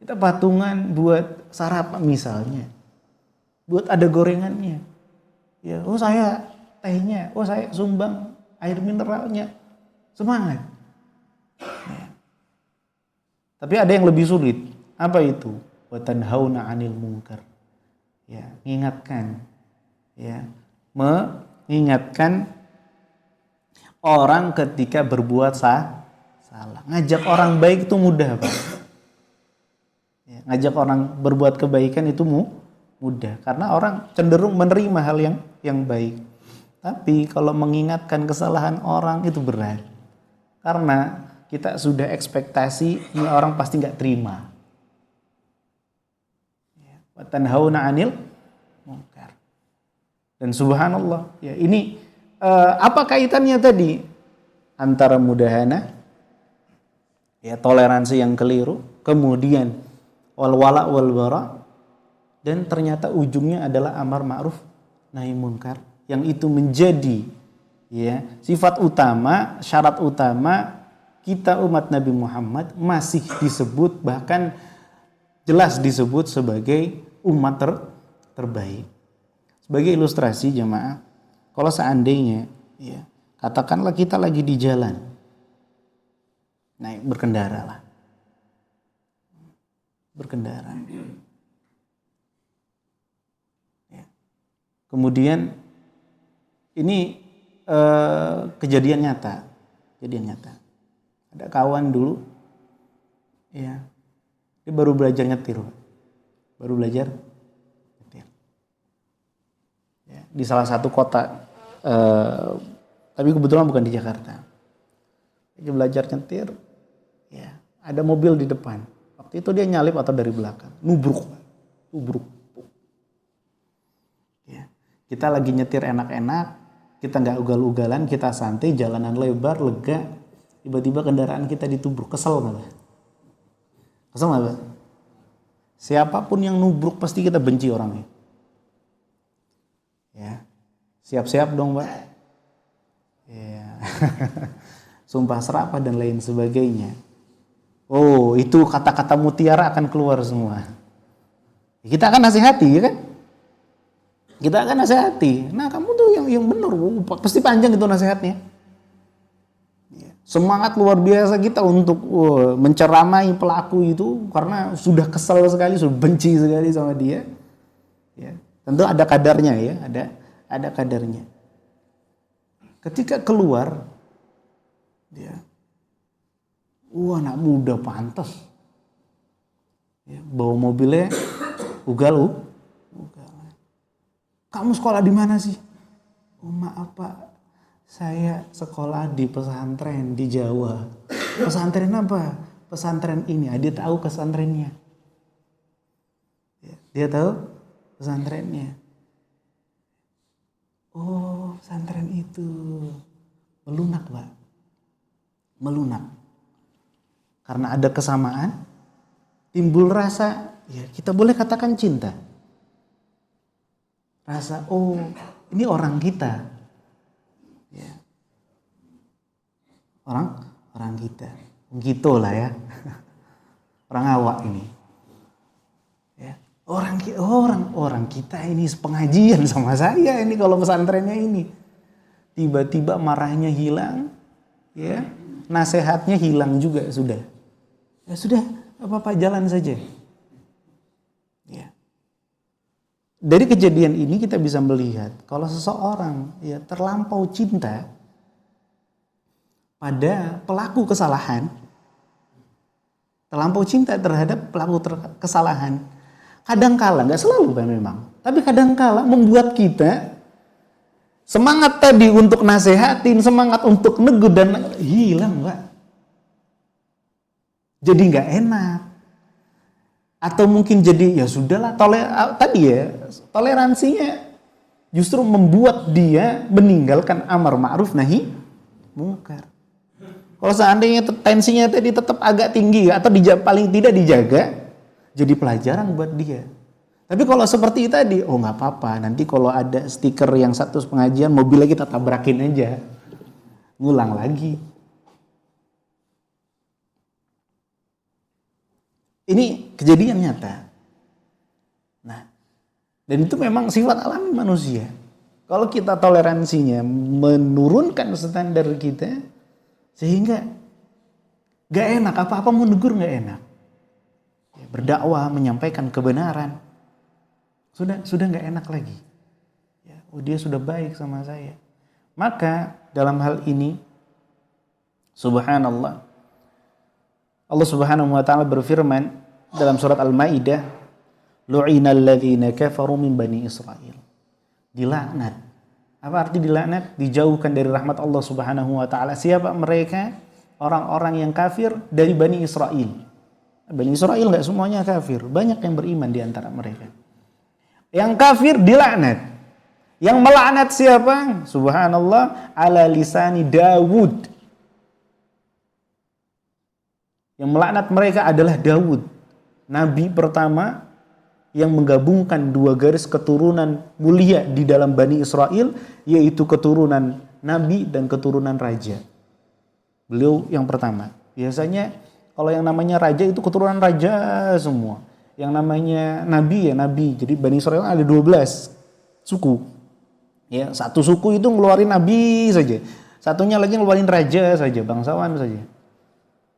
Kita patungan buat sarapan misalnya. Buat ada gorengannya. Ya, oh saya tehnya. Oh saya sumbang air mineralnya. Semangat. Ya. Tapi ada yang lebih sulit. Apa itu? Wa tanhauna 'anil munkar. Ya, mengingatkan. Ya, mengingatkan orang ketika berbuat salah. Ngajak orang baik itu mudah, Pak. Ya, ngajak orang berbuat kebaikan itu mudah, karena orang cenderung menerima hal yang baik. Tapi kalau mengingatkan kesalahan orang itu berat, karena kita sudah ekspektasi ini orang pasti nggak terima. Wa tanhauna 'anil munkar. Dan subhanallah, ya ini apa kaitannya tadi antara mudahana ya toleransi yang keliru, kemudian wal wala wal bara, dan ternyata ujungnya adalah amar ma'ruf nahi munkar, yang itu menjadi ya sifat utama, syarat utama kita umat Nabi Muhammad, masih disebut, bahkan jelas disebut sebagai umat terbaik. Sebagai ilustrasi jemaah, kalau seandainya ya katakanlah kita lagi di jalan, naik berkendara, ya. Kemudian ini kejadian nyata. Ada kawan dulu, ya, dia baru belajar nyetir. Ya, di salah satu kota, tapi kebetulan bukan di Jakarta. Dia belajar nyetir, ya, ada mobil di depan. Waktu itu dia nyalip atau dari belakang, nubruk. Ya, kita lagi nyetir enak-enak, kita nggak ugal-ugalan, kita santai, jalanan lebar, lega. Tiba-tiba kendaraan kita ditubruk, kesel nggak? Siapapun yang nubruk pasti kita benci orangnya. Ya, siap-siap dong, Mbak. Ya. Sumpah serapah dan lain sebagainya. Oh, itu kata-kata mutiara akan keluar semua. Kita akan nasihati, ya kan? Nah, kamu tuh yang benar, pasti panjang itu nasihatnya. Semangat luar biasa kita untuk menceramai pelaku itu karena sudah kesal sekali, sudah benci sekali sama dia. Ya, tentu ada kadarnya ya, ada kadarnya. Ketika keluar, dia, anak muda pantas, ya, bawa mobilnya ugal. Kamu sekolah di mana sih? Oh, maaf Pak, saya sekolah di pesantren di Jawa. Pesantren apa? Pesantren ini. Dia tahu pesantrennya. Dia tahu pesantrennya. Oh, pesantren itu. Melunak, Pak. Karena ada kesamaan, timbul rasa, ya kita boleh katakan cinta. Rasa, oh ini orang kita. Ya. Orang kita. Gitu lah ya. Orang awak ini. Ya. Orang kita ini sepengajian sama saya ini kalau pesantrennya ini. Tiba-tiba marahnya hilang, ya. Nasihatnya hilang juga sudah. Ya sudah, apa-apa jalan saja. Ya. Dari kejadian ini kita bisa melihat kalau seseorang ya terlampau cinta pada pelaku kesalahan, terlampau cinta terhadap pelaku kesalahan, kadangkala, nggak selalu memang, tapi kadangkala membuat kita semangat tadi untuk nasehatin, semangat untuk negur dan hilang, Pak. Jadi nggak enak. Atau mungkin jadi ya sudahlah, toleransinya justru membuat dia meninggalkan amar ma'ruf nahi munkar. Kalau seandainya tensinya tadi tetap agak tinggi atau paling tidak dijaga, jadi pelajaran buat dia. Tapi kalau seperti tadi, oh nggak apa-apa, nanti kalau ada stiker yang satu pengajian, mobilnya kita tabrakin aja, ngulang lagi. Ini kejadian nyata. Nah, dan itu memang sifat alami manusia. Kalau kita toleransinya menurunkan standar kita, sehingga gak enak, apa-apa mau negur gak enak. Ya, berdakwah, menyampaikan kebenaran, sudah gak enak lagi. Ya, oh dia sudah baik sama saya. Maka dalam hal ini, subhanallah, Allah Subhanahu wa taala berfirman dalam surat Al-Maidah, lu'inal ladzina kafaru min bani Israil. Dilaknat. Apa arti dilaknat? Dijauhkan dari rahmat Allah Subhanahu wa taala. Siapa mereka? Orang-orang yang kafir dari Bani Israil. Bani Israil enggak semuanya kafir, banyak yang beriman di antara mereka. Yang kafir dilaknat. Yang melaknat siapa? Subhanallah, ala lisani Dawud. Yang melaknat mereka adalah Daud, nabi pertama yang menggabungkan dua garis keturunan mulia di dalam Bani Israel, yaitu keturunan nabi dan keturunan raja. Beliau yang pertama. Biasanya kalau yang namanya raja itu keturunan raja semua. Yang namanya nabi ya nabi. Jadi Bani Israel ada 12 suku. Ya, satu suku itu ngeluarin nabi saja. Satunya lagi ngeluarin raja saja, bangsawan saja.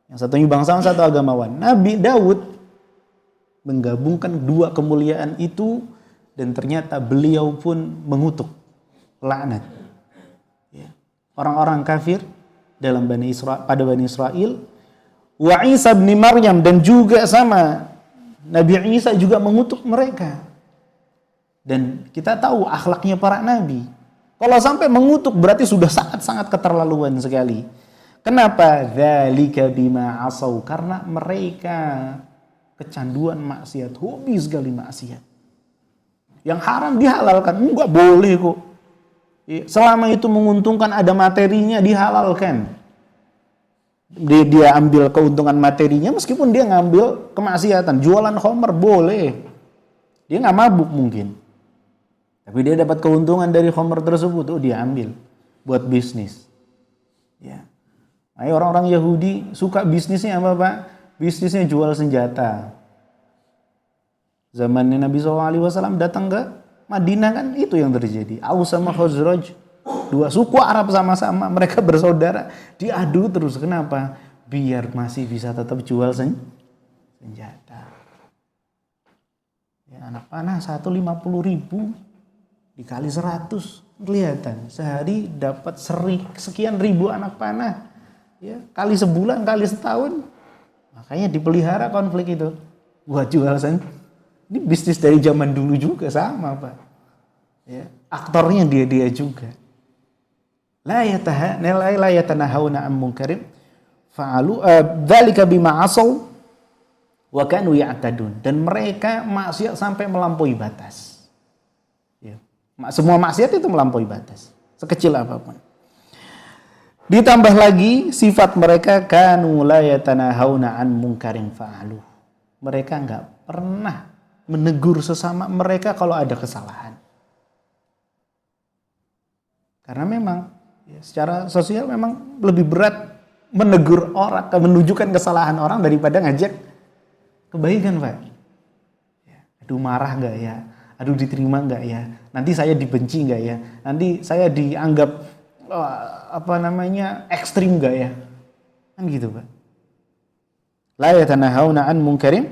Yang satunya bangsawan, satu agamawan. Nabi Daud menggabungkan dua kemuliaan itu dan ternyata beliau pun mengutuk, laknat. Ya. Orang-orang kafir dalam pada Bani Israel. Wa Isa bin Maryam, dan juga sama Nabi Isa juga mengutuk mereka. Dan kita tahu akhlaknya para nabi. Kalau sampai mengutuk berarti sudah sangat-sangat keterlaluan sekali. Kenapa? Dzalika bima asau, karena mereka kecanduan maksiat, hobi sekali maksiat. Yang haram dihalalkan, enggak boleh kok. Selama itu menguntungkan, ada materinya, dihalalkan. Dia ambil keuntungan materinya meskipun dia ngambil kemaksiatan. Jualan khamr boleh. Dia nggak mabuk mungkin. Tapi dia dapat keuntungan dari khamr tersebut, dia ambil buat bisnis. Ya. Nah, orang-orang Yahudi suka bisnisnya apa, Pak? Bisnisnya jual senjata. Zamannya Nabi SAW datang ke Madinah kan itu yang terjadi. Aus sama Khazraj, dua suku Arab sama-sama, mereka bersaudara, diadu terus. Kenapa? Biar masih bisa tetap jual senjata. Ya, anak panah 150.000 dikali 100, kelihatan sehari dapat sekian ribu anak panah. Ya, kali sebulan, kali setahun. Makanya dipelihara konflik itu buat jual senjata. Ini bisnis dari zaman dulu juga sama, Pak. Ya, aktornya dia juga. La yatanahawna 'an munkarin fa'alu dzalika bima asaw wa kanu ya'tadun. Dan mereka maksiat sampai melampaui batas. Ya. Semua maksiat itu melampaui batas, sekecil apapun. Ditambah lagi sifat mereka kanu la yatanahawna 'an munkarin fa'alu. Mereka enggak pernah menegur sesama mereka kalau ada kesalahan. Karena memang ya, secara sosial memang lebih berat menegur orang, menunjukkan kesalahan orang daripada ngajak kebaikan, Pak. Ya, aduh marah nggak ya? Aduh diterima nggak ya? Nanti saya dibenci nggak ya? Nanti saya dianggap ekstrim nggak ya? Kan gitu, Pak. La yatanahawna an munkarin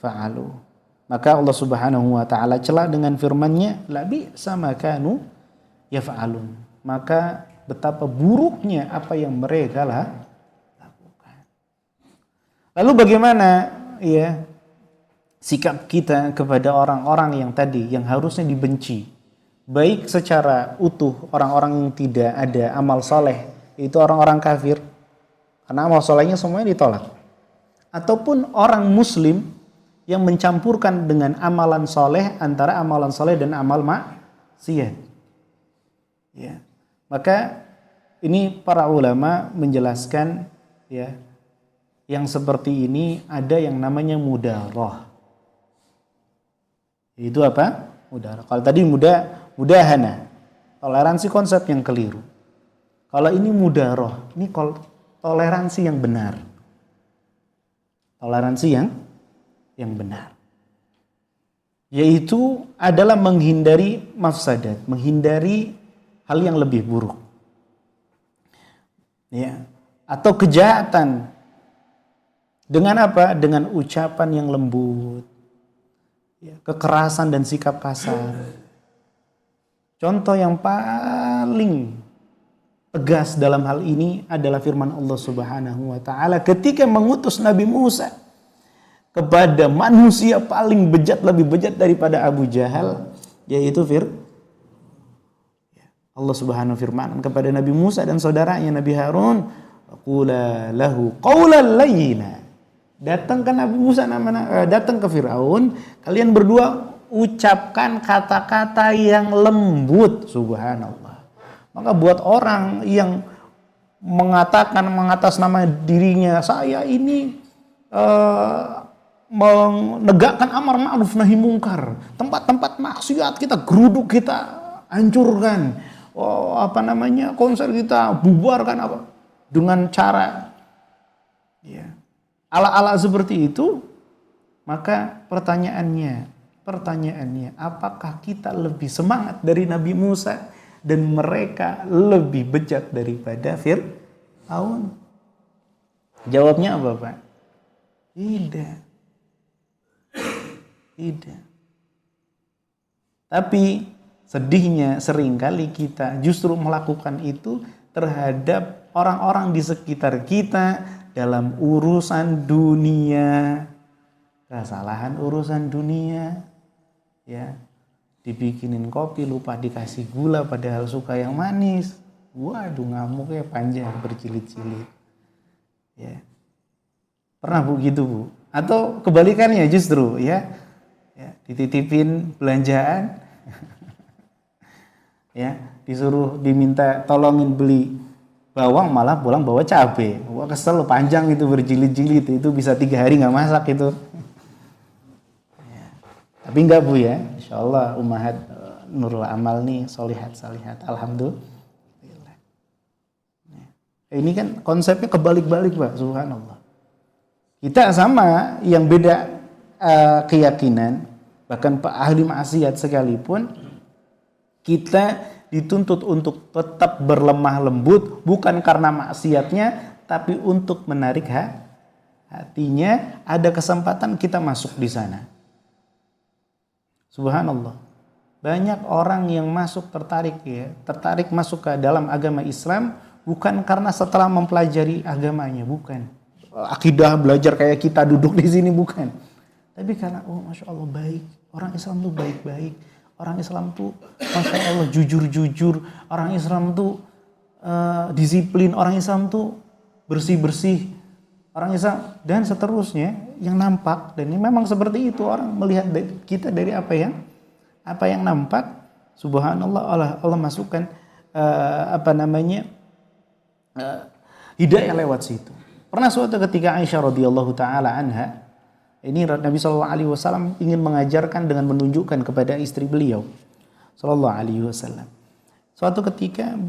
fa'alu. Maka Allah Subhanahu wa taala celah dengan firman-Nya, la bi'sa ma kanu yaf'alun. Maka betapa buruknya apa yang mereka lakukan. Lalu bagaimana ya sikap kita kepada orang-orang yang tadi yang harusnya dibenci, baik secara utuh orang-orang yang tidak ada amal soleh, itu orang-orang kafir, karena amal solehnya semuanya ditolak, ataupun orang muslim yang mencampurkan dengan amalan soleh antara amalan soleh dan amal maksiat. Ya. Maka ini para ulama menjelaskan ya, yang seperti ini ada yang namanya mudarah. Itu apa? Mudarah. Kalau tadi mudahana, toleransi konsep yang keliru. Kalau ini mudarah, ini toleransi yang benar. Toleransi yang benar, yaitu adalah menghindari mafsadat, menghindari hal yang lebih buruk, ya, atau kejahatan. Dengan apa? Dengan ucapan yang lembut, ya, kekerasan dan sikap kasar. Contoh yang paling tegas dalam hal ini adalah firman Allah Subhanahu wa taala ketika mengutus Nabi Musa kepada manusia paling bejat, lebih bejat daripada Abu Jahal, yaitu Allah Subhanahu firman kepada Nabi Musa dan saudaranya Nabi Harun, qula lahu qawlan layyina. Datang ke Nabi Musa, datang ke Firaun, kalian berdua ucapkan kata-kata yang lembut. Subhanallah. Maka buat orang yang mengatas nama dirinya, saya ini eh, menegakkan amar ma'ruf nahi mungkar. Tempat-tempat maksiat kita geruduk, kita hancurkan. Konser kita bubarkan apa dengan cara ya, ala-ala seperti itu. Maka pertanyaannya, apakah kita lebih semangat dari Nabi Musa dan mereka lebih bejat daripada Fir'aun? Jawabnya apa, Pak? Tidak. Tapi sedihnya seringkali kita justru melakukan itu terhadap orang-orang di sekitar kita dalam urusan dunia. Kesalahan urusan dunia, ya, dibikinin kopi lupa dikasih gula padahal suka yang manis. Waduh, ngamuknya panjang berjilid-jilid. Ya. Pernah Bu gitu Bu? Atau kebalikannya justru ya dititipin belanjaan, ya disuruh diminta tolongin beli bawang malah pulang bawa cabai. Wah kesel, panjang itu berjilid-jilid, itu bisa 3 hari nggak masak itu. Tapi enggak Bu ya, insya Allah ummahat nurul amal nih, solihat-salihat, alhamdulillah. Ini kan konsepnya kebalik-balik Pak, subhanallah. Kita sama yang beda keyakinan, bahkan Pak ahli maksiat sekalipun, kita dituntut untuk tetap berlemah lembut, bukan karena maksiatnya, tapi untuk menarik hatinya. Ada kesempatan kita masuk di sana. Subhanallah, banyak orang yang tertarik masuk ke dalam agama Islam bukan karena setelah mempelajari agamanya, bukan akidah belajar kayak kita duduk di sini, bukan, tapi karena masya Allah baik, orang Islam tuh baik-baik, orang Islam tuh masya Allah jujur-jujur, orang Islam tuh disiplin, orang Islam tuh bersih-bersih, orang Islam dan seterusnya yang nampak. Dan ini memang seperti itu, orang melihat kita dari apa yang nampak. Subhanallah, Allah masukkan hidayah lewat situ. Pernah suatu ketika Aisyah radhiyallahu taala anha, ini Nabi sallallahu alaihi wasallam ingin mengajarkan dengan menunjukkan kepada istri beliau sallallahu alaihi wasallam. Suatu ketika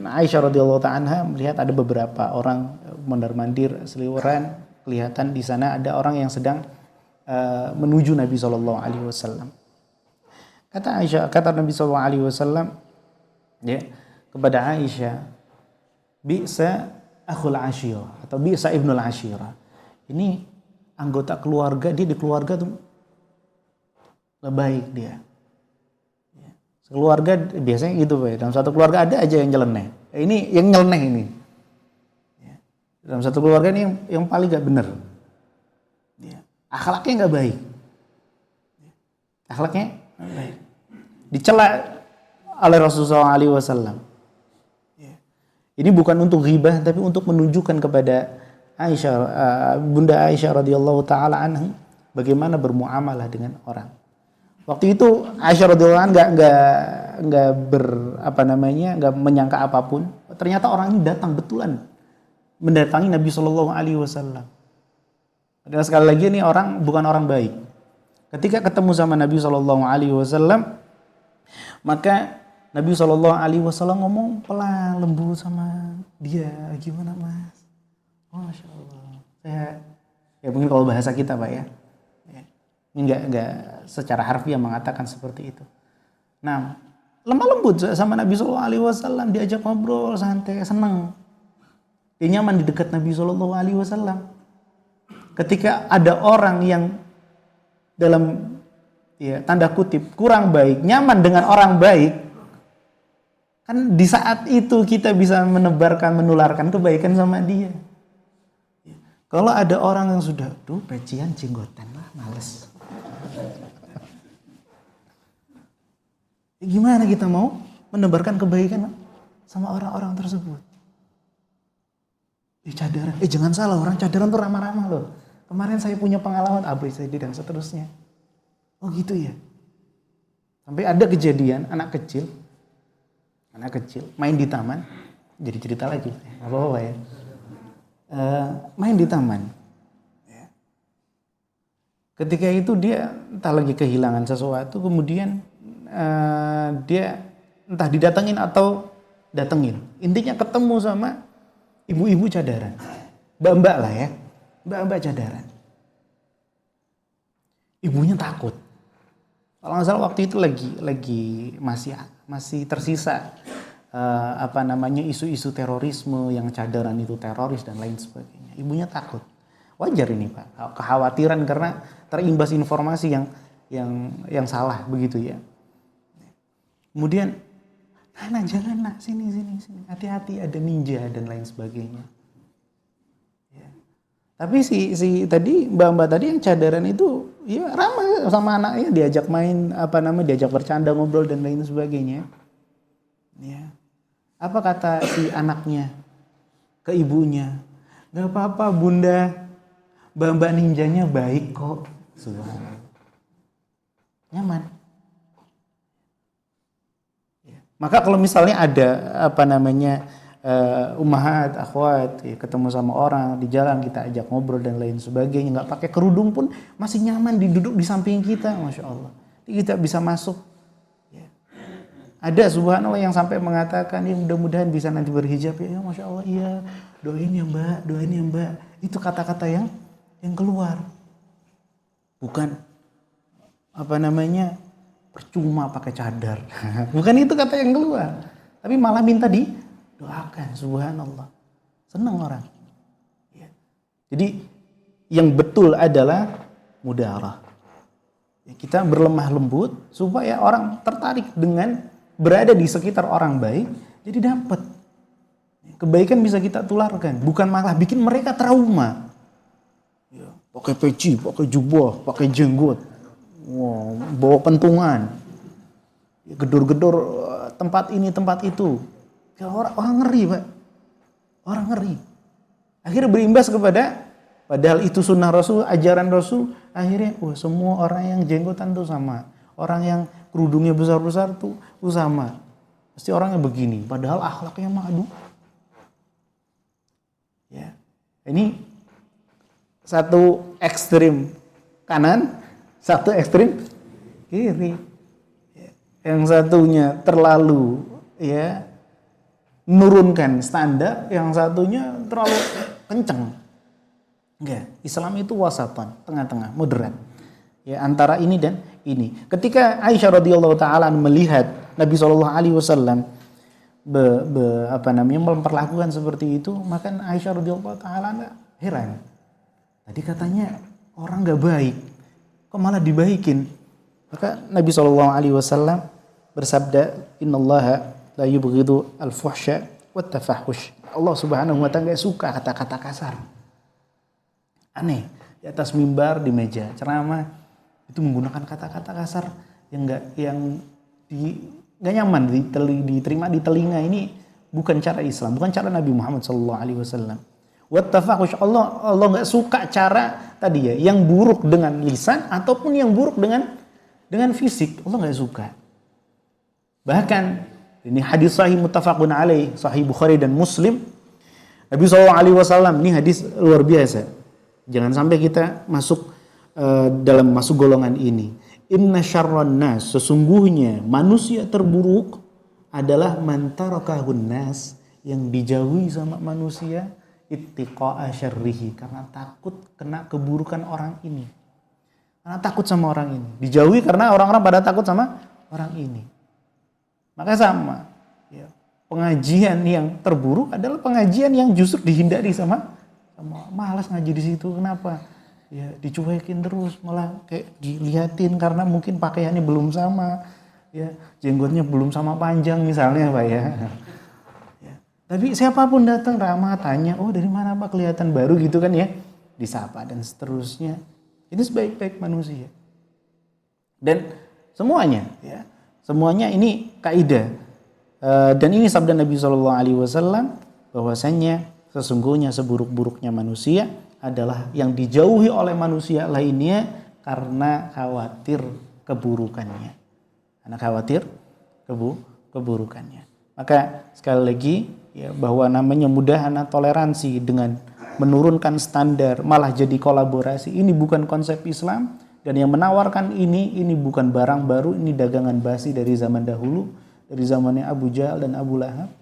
Aisyah radhiyallahu ta'ala anha melihat ada beberapa orang mondar-mandir seliweran, kelihatan di sana ada orang yang sedang menuju Nabi sallallahu alaihi wasallam. Kata Nabi sallallahu alaihi wasallam ya kepada Aisyah, bi'sa akhul ashirah atau bi'sa ibnul ashirah. Ini anggota keluarga, dia di keluarga tuh gak baik dia. Keluarga biasanya gitu Pak. Dalam satu keluarga ada aja yang nyeleneh. Ini yang nyeleneh ini. Dalam satu keluarga ini yang paling gak benar. Akhlaknya gak baik. Akhlaknya gak baik. Dicela oleh Rasulullah SAW. Ini bukan untuk ghibah, tapi untuk menunjukkan kepada Aisyah, Bunda Aisyah radhiyallahu taala anha, bagaimana bermuamalah dengan orang. Waktu itu Aisyah radhiyallahu anha nggak menyangka apapun. Ternyata orang ini datang betulan mendatangi Nabi Shallallahu Alaihi Wasallam. Dan sekali lagi ini orang bukan orang baik. Ketika ketemu sama Nabi Shallallahu Alaihi Wasallam, maka Nabi Shallallahu Alaihi Wasallam ngomong pelan, lembut sama dia. Gimana Mas? Masya Allah. Ya mungkin kalau bahasa kita Pak ya. Enggak secara harfiah mengatakan seperti itu. Nah, lemah lembut sama Nabi Shallallahu Alaihi Wasallam, diajak ngobrol santai, senang. Dia nyaman di dekat Nabi Shallallahu Alaihi Wasallam. Ketika ada orang yang dalam tanda kutip kurang baik, nyaman dengan orang baik, kan di saat itu kita bisa menularkan kebaikan sama dia. Kalau ada orang yang sudah, pecian jenggotan lah, males. Gimana kita mau menebarkan kebaikan sama orang-orang tersebut? Cadaran, jangan salah, orang cadaran tuh ramah-ramah loh. Kemarin saya punya pengalaman ABCD dan seterusnya. Oh gitu ya. Sampai ada kejadian anak kecil main di taman, jadi cerita lagi, nggak apa-apa ya. Main di taman, Ketika itu dia entah lagi kehilangan sesuatu, kemudian dia entah didatengin atau datengin. Intinya ketemu sama ibu-ibu cadaran. Mbak-mbak lah ya. Mbak-mbak cadaran. Ibunya takut. Kalau nggak salah waktu itu lagi masih tersisa isu-isu terorisme, yang cadaran itu teroris dan lain sebagainya. Ibunya takut. Wajar ini Pak, kekhawatiran karena terimbas informasi yang salah begitu ya. Kemudian, "Nah, jangan nak, sini, hati-hati ada ninja dan lain sebagainya." Ya. Tapi si tadi mbak-mbak tadi yang cadaran itu ya ramah sama anaknya, diajak main diajak bercanda, ngobrol dan lain sebagainya. Ya. Apa kata si anaknya ke ibunya? "Gak apa-apa bunda, mbak ninjanya baik kok." Subhanallah. Nyaman. Ya. Maka kalau misalnya ada ummahat, akhwat, ya, ketemu sama orang di jalan, kita ajak ngobrol dan lain sebagainya, nggak pakai kerudung pun masih nyaman duduk di samping kita, masya Allah. Kita bisa masuk. Ya. Ada subhanallah yang sampai mengatakan, ya mudah-mudahan bisa nanti berhijab ya, masya Allah, iya, doain ya mbak. Itu kata-kata yang keluar, bukan percuma pakai cadar. Bukan itu kata yang keluar, tapi malah minta didoakan. Subhanallah, senang orang ya. Jadi yang betul adalah mudarah ya, kita berlemah lembut supaya orang tertarik dengan berada di sekitar orang baik, jadi dapat kebaikan, bisa kita tularkan, bukan malah bikin mereka trauma. Pakai peci, pakai jubah, pakai jenggot, bawa pentungan, gedor-gedor tempat ini tempat itu, ya, orang ngeri Pak, orang ngeri. Akhirnya berimbas kepada, padahal itu sunnah Rasul, ajaran Rasul, akhirnya semua orang yang jenggotan tuh sama, orang yang kerudungnya besar-besar tuh sama, pasti orangnya begini, padahal akhlaknya madu. Ya, ini satu ekstrim kanan, satu ekstrim kiri. Yang satunya terlalu ya menurunkan standar, yang satunya terlalu kenceng. Enggak, Islam itu wasatan, tengah-tengah, moderat. Ya, antara ini dan ini. Ketika Aisyah radhiyallahu taala melihat Nabi sallallahu alaihi wasallam memperlakukan seperti itu, maka Aisyah radhiyallahu taala heran. Tadi katanya orang gak baik, kok malah dibaikin? Maka Nabi SAW bersabda, "Innallaha la yubghidu al-fuhsya wat tafahush." Allah Subhanahu wa taala gak suka kata-kata kasar. Aneh, di atas mimbar, di meja ceramah itu menggunakan kata-kata kasar yang gak nyaman diterima di telinga. Ini bukan cara Islam, bukan cara Nabi Muhammad SAW. Wattafahush, Allah nggak suka cara tadi ya, yang buruk dengan lisan ataupun yang buruk dengan fisik, Allah nggak suka. Bahkan ini hadis sahih muttafaqun alaih, sahih Bukhari dan Muslim. Nabi SAW, ini hadis luar biasa. Jangan sampai kita masuk masuk golongan ini. Inna syarran nas, sesungguhnya manusia terburuk adalah man tarakahun nas, yang dijauhi sama manusia ittiqa'a syarrihi, karena takut kena keburukan orang ini. Karena takut sama orang ini. Dijauhi karena orang-orang pada takut sama orang ini. Maka sama. Ya, pengajian yang terburuk adalah pengajian yang justru dihindari sama malas ngaji di situ. Kenapa? Ya, dicuekin terus, malah kayak dilihatin karena mungkin pakaiannya belum sama. Ya, jenggotnya belum sama panjang misalnya Pak ya. Tapi siapapun datang ramah, tanya, "Oh dari mana Pak, kelihatan baru," gitu kan ya, disapa dan seterusnya. Ini sebaik-baik manusia. Dan semuanya ini kaidah. Dan ini sabda Nabi SAW, bahwasanya sesungguhnya seburuk-buruknya manusia adalah yang dijauhi oleh manusia lainnya karena khawatir keburukannya. Karena khawatir keburukannya. Maka sekali lagi ya, bahwa namanya mudahana toleransi dengan menurunkan standar malah jadi kolaborasi, ini bukan konsep Islam, Dan yang menawarkan ini bukan barang baru, ini dagangan basi dari zaman dahulu, dari zamannya Abu Jahal dan Abu Lahab.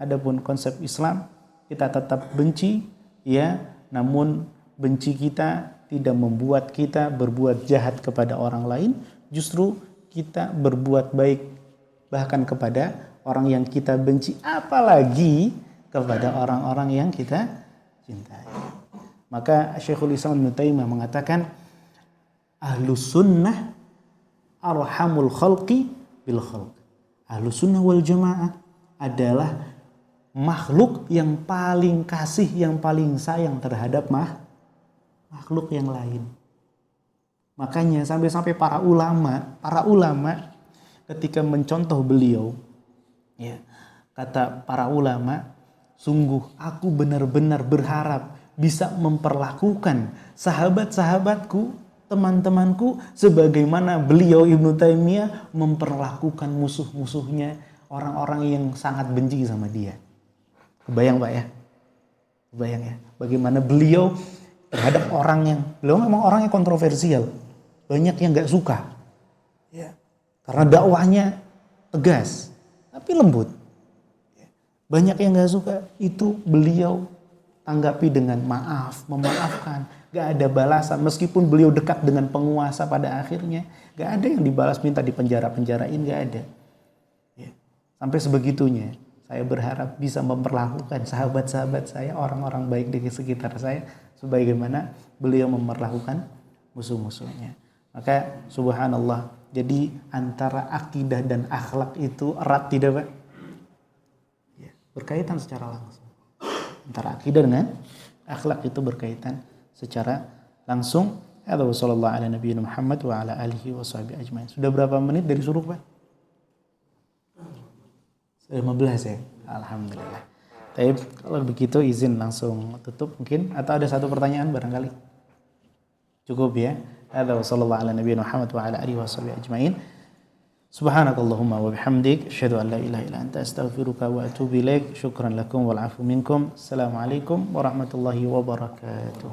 Adapun konsep Islam, kita tetap benci, ya, namun benci kita tidak membuat kita berbuat jahat kepada orang lain, justru kita berbuat baik bahkan kepada orang yang kita benci, apalagi kepada orang-orang yang kita cintai. Maka Syekhul Islam Ibnu Taimiyah mengatakan, Ahlus sunnah arhamul khalqi bil khalq. Ahlus sunnah wal jamaah adalah makhluk yang paling kasih, yang paling sayang terhadap makhluk yang lain. Makanya sampai-sampai para ulama ketika mencontoh beliau, ya, kata para ulama, sungguh aku benar-benar berharap bisa memperlakukan sahabat-sahabatku, teman-temanku, sebagaimana beliau Ibnu Taimiyah memperlakukan musuh-musuhnya, orang-orang yang sangat benci sama dia. Kebayang Pak ya? Kebayang ya? Bagaimana beliau terhadap beliau memang orang yang kontroversial. Banyak yang gak suka. Ya. Karena dakwahnya tegas, tapi lembut. Banyak yang gak suka, itu beliau tanggapi dengan maaf, memaafkan. Gak ada balasan, meskipun beliau dekat dengan penguasa pada akhirnya, gak ada yang dibalas, minta dipenjara-penjarain, gak ada. Ya. Sampai sebegitunya, saya berharap bisa memperlakukan sahabat-sahabat saya, orang-orang baik di sekitar saya, sebagaimana beliau memperlakukan musuh-musuhnya. Maka subhanallah, jadi antara akidah dan akhlak itu erat, tidak Pak? Ya, berkaitan secara langsung. Antara akidah dengan akhlak itu berkaitan secara langsung. Allahu sallallahu ala nabiyina Muhammad wa ala alihi wa sahbihi ajmain. Sudah berapa menit dari suruh Pak? 15 ya? Alhamdulillah. Baik, kalau begitu izin langsung tutup mungkin, atau ada satu pertanyaan barangkali? Cukup ya? Allahu sallallahu ala nabiyina Muhammad wa ala alihi wa sahbihi ajmain. Subhanakallahumma wa bihamdik, asyhadu an la ilaha illa anta, astaghfiruka wa atubu ilaik. Syukran lakum wal afu minkum. Assalamualaikum warahmatullahi wabarakatuh.